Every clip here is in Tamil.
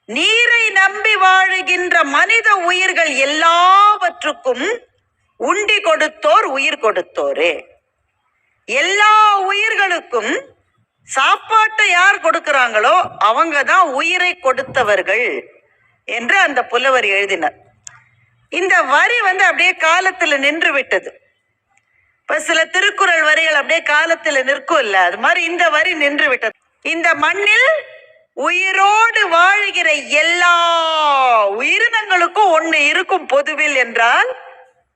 நீரை நம்பி வாழுகின்ற மனித உயிர்கள் எல்லாவற்றுக்கும் உண்டி கொடுத்தோர் உயிர் கொடுத்தோரே. எல்லா உயிர்களுக்கும் சாப்பாட்டை யார் கொடுக்கிறாங்களோ அவங்க தான் உயிரை கொடுத்தவர்கள் என்று அந்த புலவர் எழுதினார். இந்த வரி அப்படியே காலத்துல நின்று விட்டது. இப்ப சில திருக்குறள் வரிகள் அப்படியே காலத்துல நிற்கும் இல்ல, அது மாதிரி இந்த வரி நின்று விட்டது. இந்த மண்ணில் உயிரோடு வாழ்கிற எல்லா உயிரினங்களுக்கும் ஒண்ணு இருக்கும் பொதுவில் என்றால்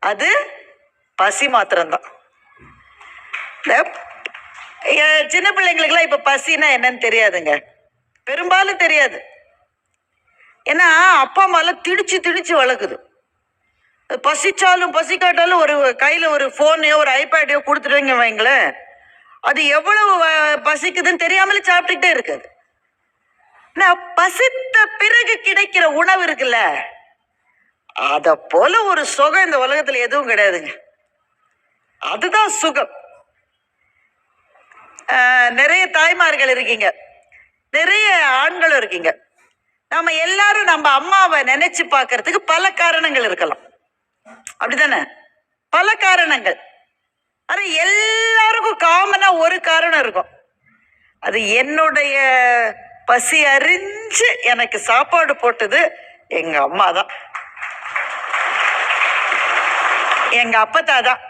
அது பசி மாத்திரம்தான். சின்ன பிள்ளைங்களுக்கு எல்லாம் இப்ப பசினா என்னன்னு தெரியாதுங்க, பெரும்பாலும் தெரியாது. ஏன்னா அப்பா அம்மாலாம் திணிச்சு திணிச்சு வளர்க்குது. பசிச்சாலும் பசிக்காட்டாலும் ஒரு கையில ஒரு போனையோ ஒரு ஐபேடையோ கொடுத்துருவீங்க வைங்களேன், அது எவ்வளவு பசிக்குதுன்னு தெரியாமலே சாப்பிட்டுக்கிட்டே இருக்குது. பசித்த பிறகு கிடைக்கிற உணவு இருக்குல்ல, அத போல ஒரு சுகம் இந்த உலகத்துல எதுவும் கிடையாதுங்க. அதுதான் சுகம். நிறைய தாய்மார்கள் இருக்கீங்க, நிறைய ஆண்களும் இருக்கீங்க. நம்ம எல்லாரும் நம்ம அம்மாவை நினைச்சு பார்க்கறதுக்கு பல காரணங்கள் இருக்கலாம், அப்படித்தானே? பல காரணங்கள். ஆனா எல்லாருக்கும் காமனா ஒரு காரணம் இருக்கும். அது என்னுடைய பசி அறிஞ்சு எனக்கு சாப்பாடு போட்டது எங்க அம்மா தான், எங்க அப்பத்தா தான்.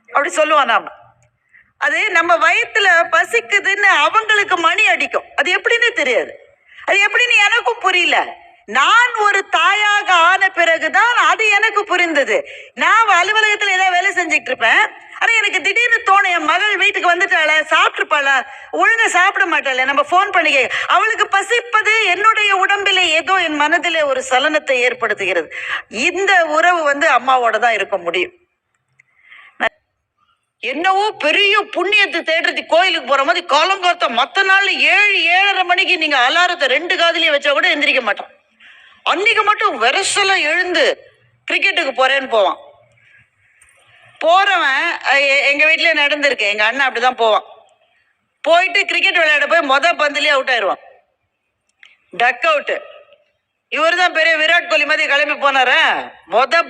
அப்படி சொல்லுவோம் நாம. அது நம்ம வயிற்றுல பசிக்குதுன்னு அவங்களுக்கு மணி அடிக்கும். அது எப்படின்னு தெரியாது, அது எப்படின்னு எனக்கும் புரியல. நான் ஒரு தாயாக ஆன பிறகுதான் அது எனக்கு புரிந்தது. நான் அலுவலகத்துல ஏதாவது வேலை செஞ்சுட்டு இருப்பேன். ஆனா எனக்கு திடீர்னு தோணும், என் மகள் வீட்டுக்கு வந்துட்டாள, சாப்பிட்டுருப்பாள, ஒழுங்கா சாப்பிட மாட்டாள, நம்ம போன் பண்ணி அவளுக்கு பசிப்பது என்னுடைய உடம்பிலே ஏதோ என் மனதிலே ஒரு சலனத்தை ஏற்படுத்துகிறது. இந்த உறவு அம்மாவோட தான் இருக்க முடியும். என்னவோ பெரிய புண்ணியத்தை தேடுறது கோயிலுக்கு போற மாதிரி காலங்காத்த மத்த நாள்ல 7-7:30 மணிக்கு நீங்க அலாரத்தை 2 காதுலயே வச்சா கூட எந்திரிக்க மாட்டோம். அன்னைக்கு மட்டும் வெரசல எழுந்து கிரிக்கெட்டுக்கு போறேன்னு போவான். போறவன் எங்க வீட்டுல நடந்திருக்கு, எங்க அண்ணன் அப்படிதான் போவான். போயிட்டு கிரிக்கெட் விளையாட போய் பந்துலயே அவுட் ஆயிடுவான், டக் அவுட். இவர் தான் பெரிய விராட் கோலி மாதிரி கிளம்பி போனார,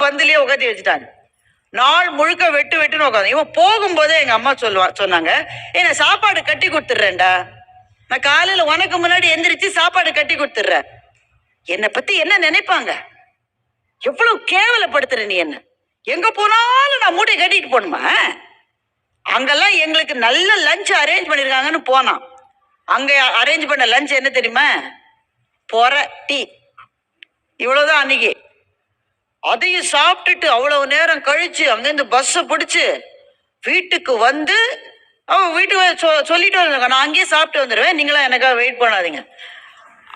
பந்துலயே உட்காந்து வச்சுட்டாங்க. நாள் முழுக்க வெட்டு வெட்டுன்னு உட்காந்து. இவன் போகும்போதே எங்க அம்மா சொன்னாங்க, என்ன சாப்பாடு கட்டி கொடுத்துட்றேன்டா, நான் காலையில உனக்கு முன்னாடி எந்திரிச்சு சாப்பாடு கட்டி கொடுத்துட்றேன். என்னை பத்தி என்ன நினைப்பாங்க, எவ்வளவு கேவலப்படுத்துற நீ என்ன. எங்க போனாலும் நான் மூட்டை கட்டிட்டு போகணுமா? அங்கெல்லாம் எங்களுக்கு நல்ல லஞ்ச் அரேஞ்ச் பண்ணிருக்காங்கன்னு போனான். அங்க அரேஞ்ச் பண்ண லஞ்ச் என்ன தெரியுமா? பொற டீ, இவ்வளவுதான் அன்னைக்கு. அதையும் சாப்பிட்டுட்டு அவ்வளவு நேரம் கழிச்சு அங்கிருந்து பஸ்ஸை பிடிச்சு வீட்டுக்கு வந்து அவன் வீட்டுக்கு சொல்லிட்டு வந்தாங்க, நான் அங்கேயே சாப்பிட்டு வந்துடுவேன், நீங்களாம் எனக்காக வெயிட் பண்ணாதீங்க.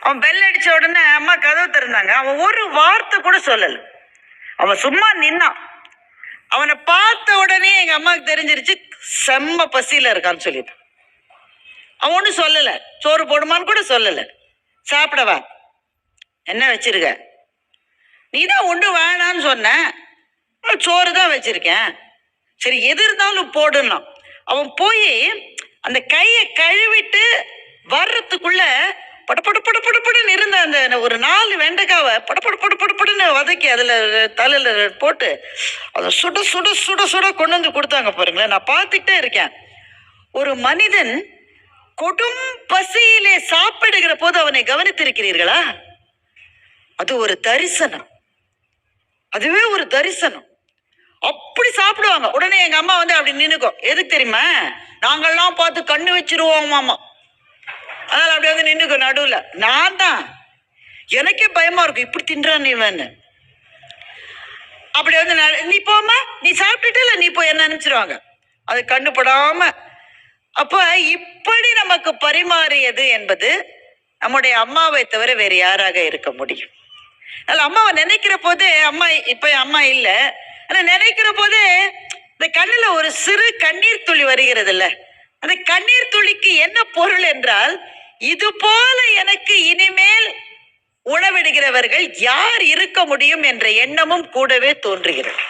அவன் பெல் அடிச்ச உடனே அம்மா கதவு திறந்தாங்க. அவன் ஒரு வார்த்தை கூட சொல்லல, அவன் சும்மா நின்னான். அவனை பார்த்த உடனே எங்க அம்மாவுக்கு தெரிஞ்சிருச்சு செம்ம பசியில இருக்கான்னு சொல்லிட்டு. அவன் ஒன்றும் சொல்லல, சோறு போடுமான்னு கூட சொல்லல. சாப்பிடவா, என்ன வச்சிருக்க? நீதான் ஒன்று வேணான்னு சொன்ன, சோறு தான் வச்சிருக்கேன், சரி எது இருந்தாலும் போடுன்னா. அவன் போய் அந்த கையை கழுவிட்டு வர்றதுக்குள்ள படப்பட படப்படப்படன்னு இருந்த அந்த ஒரு 4 வெண்டைக்காவை படப்பட படப்படப்படன்னு வதக்கி அதுல தலையில போட்டு அதை சுட சுட சுட சுட கொண்டு வந்து கொடுத்தாங்க பாருங்களேன். நான் பார்த்துக்கிட்டே இருக்கேன். ஒரு மனிதன் கொடும் பசியிலே சாப்பிடுகிற போது அவனை கவனித்திருக்கிறீர்களா? அது ஒரு தரிசனம், அதுவே ஒரு தரிசனம். அப்படி சாப்பிடுவாங்க. உடனே எங்க அம்மா அப்படி நின்னுக்கும். எதுக்கு தெரியுமா? நாங்கள்லாம் பார்த்து கண்ணு வச்சிருவோம் மாமா, அதனால அப்படி நின்னுக்கும் நடுவுல. நான் தான் எனக்கே பயமா இருக்கும், இப்படி தின்றான் இவன். அப்படி நீ போமா, நீ சாப்பிட்டுட்டு நீ போய் என்ன நினைச்சிருவாங்க, அது கண்ணுப்படாம. அப்ப இப்படி நமக்கு பரிமாறியது என்பது நம்முடைய அம்மாவை தவிர வேறு யாராக இருக்க முடியும்? அம்மாவை நினைக்கிற போது, அம்மா இப்ப அம்மா இல்ல, ஆனா நினைக்கிற போது இந்த கண்ணுல ஒரு சிறு கண்ணீர் துளி வருகிறது இல்ல, அந்த கண்ணீர் துளிக்கு என்ன பொருள் என்றால், இது போல எனக்கு இனிமேல் உணவிடுகிறவர்கள் யார் இருக்க முடியும் என்ற எண்ணமும் கூடவே தோன்றுகிறது.